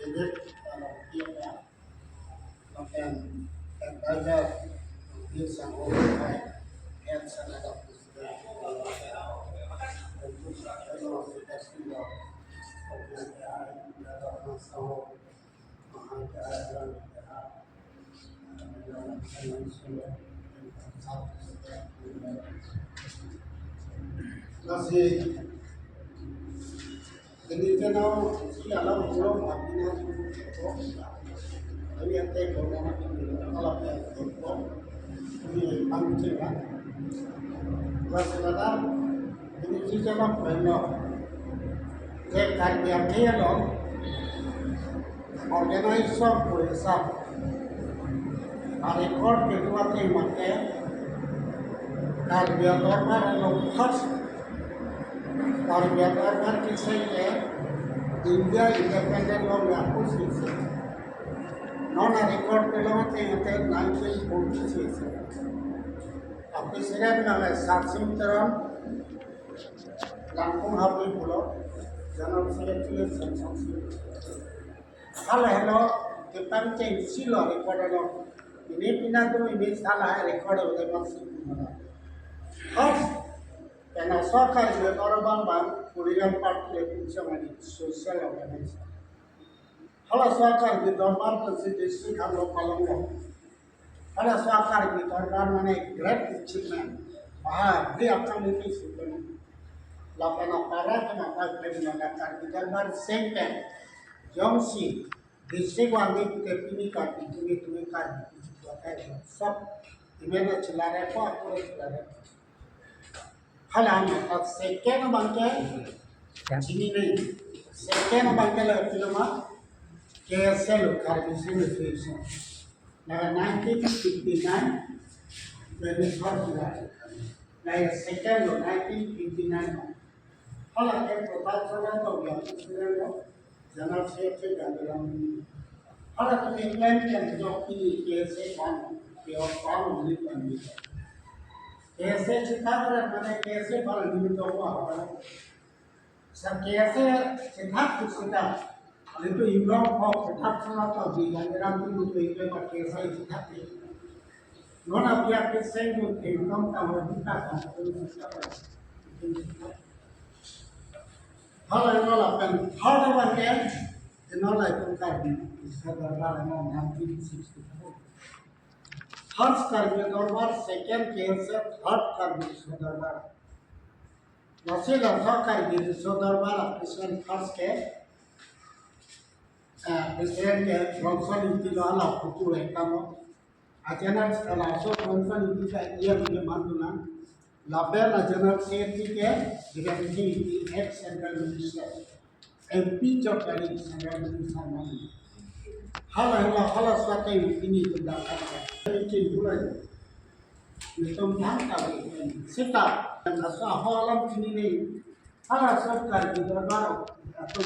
visit Vietnam. And rather use some overtime and some other Kasi ganito na si alam ko pag ginagawa ko Tapi ante kalau kalau itu di panggilan, masalah ini sih jangan pernah. Jika dia kelo, organisasi polisi, rekod kedua temanya, kalau dia normal lepas, kalau dia normal kisahnya, India independent law posisi. Non-record pelawat yang ada 1946. Tapi sekarang nama Saksim Teram, Lampung Habib Pulau, General Secretary Sanksi. Hal kita ceng silo record lo. Ini pina tu ini salah record oleh masih. Khas karena sokar juga orang bang, kuliah part lepas macam social organisasi. Kalau sokar di dharma presiden kalau kalau kalau sokar di dharma mana great achievement, dia akan itu sudah. Lapan para kenapa pemenangkan di dharma sengket, jomsi, diseguami teknikal itu kan सब image चला रहे को पूरे चला रहे हल हम अब सेकेंड बनके चीनी नहीं सेकेंड बनके लगती मा KSL Caribbean Association. Now 1959 when it started that. Now second 1959. All of them proposal of the General Secretary Gandaram. All of the England and Jockey KSA one, they are found only one meter. KSA Chicago and KSA for a limit of water. Some KSA Chicago Sita. Itu Imam Hawk tetap selatan di dalam itu itu pakai saya tetap di. Nona biar keseng itu Imam tahu kita kan itu Kalau yang lakukan, kalau bagian, inolah itu tadi sebenarnya mau 1964. Harus kerja dorbar second case third kerja sebenarnya. Masih dah kerja sebenarnya presiden first case. Presiden ke Johnson itu adalah putu ekam. Ajaran setelah so Johnson itu ia mengamankan label ajaran safety ke direksi ex central minister MP job dari central minister mana. Hal suatu ini berdasar ini bulan itu mantap setiap dan asal halam ini hal suatu kerja baru atau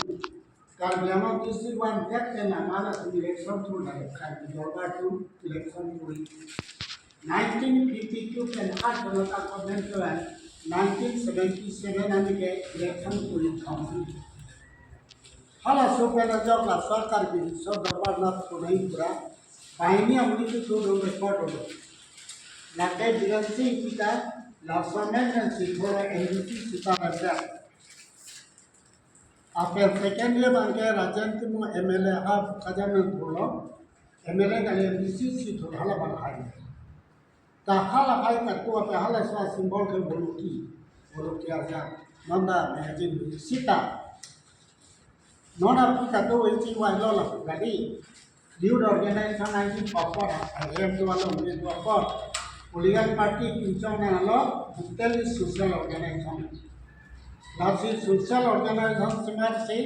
Karena isi wan tek na mana election tu na kan jorba tu election tu 1952 kan hard Janata government जो है 1977 आने के election पूरी council हाला सो पहले जब ला सरकार की सो दरबार ना तो नहीं पूरा पाइनी हमने तो दो रिकॉर्ड हो लाके बिरंसी kita लासमें ने सिथोरा एनडीसी सिता बचा Apa second year bangke Rajan Timo MLA half kajaman dulu MLA kali MDC situ hala balai. Tak hala hai tu apa hala soal simbol ke buluki aja. Nanda majin sita. Nona kita tu isi wajah lah kali. Liud organisasi nanti papar. Ayam tu alam ni papar. Political party pincang nalo bukan social organisasi. Lasi social organisation semar se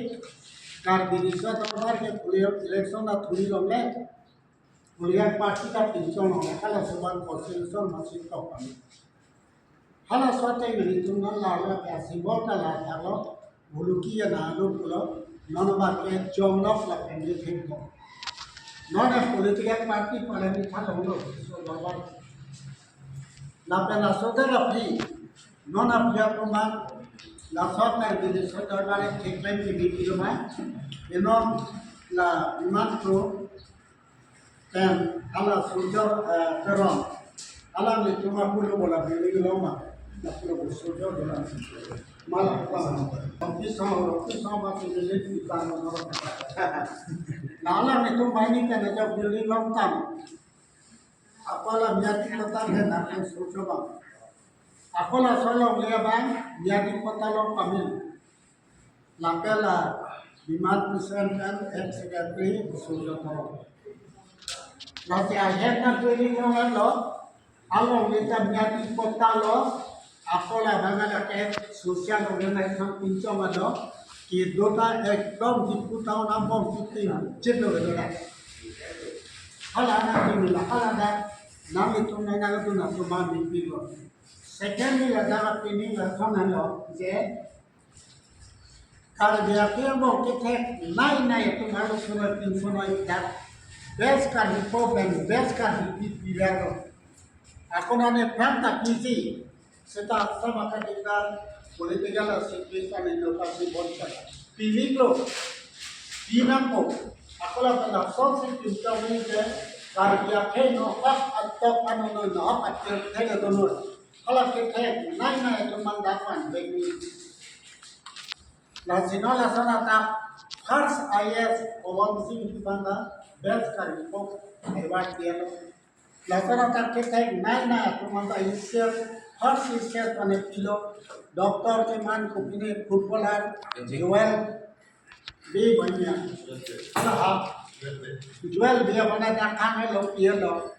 कार दिशा तौर के election ना थोड़ी लोगे political party का पिंचों होगा हला सुबह constitution मशीन का पानी हला स्वाते में तुम ना लाला क्या सिंबल का लाता लो बुलुकी या नालू पुलो नॉन बाकी जोंगनॉफ लगेंगे ठीक हो नॉन political party पहले नहीं था लोगों सो बाबा ना पहला सोते रखी नॉन अभिया प्रमाण La sorta de desarrollar el claim de víctima, no là macro dan ala sujo terong ala ni cuma pulau bola beli lama nak pulau sujo dalam malah apa kisah masih beli di tanah orang nah ala ni cuma ini kan ada beli lama apalah biar kita dan nak sujo bang apalah soalnya dia bang biar kita long kami lakala Bimat misalkan sekretari sudah tahu. Nanti akhirnya tuh lo, kalau kita menjadi kota lo, apalah bagaimana kayak sosial organisasi pincang lo, kita ekdom di kota nampung kita jenuh dengan. Kalau anak ini lah, kalau ada nama itu mengenal itu nak cuma mimpi lo. Second ni ada ini lah kanan lo, je. Kalau dia kira kita naik itu harus sunnah ikat, best kan di problem, best kan di pilar. Aku nanya perintah PC, setelah sama kita political situation inovasi bangsa. Pilih lo, pinang ko. Aku lah pernah sosial kita ini kalau dia kena atau anu atau kita dulu. Kalau kita naik itu mandapan bagi la sinola sana tak first IS one thing di mana best kali kok hebat dia lo la sana tak kita naik tu mana istiar first istiar mana kilo doktor ke man ko pine footballer Joel be banyak lah Joel dia mana tak kang lo dia lo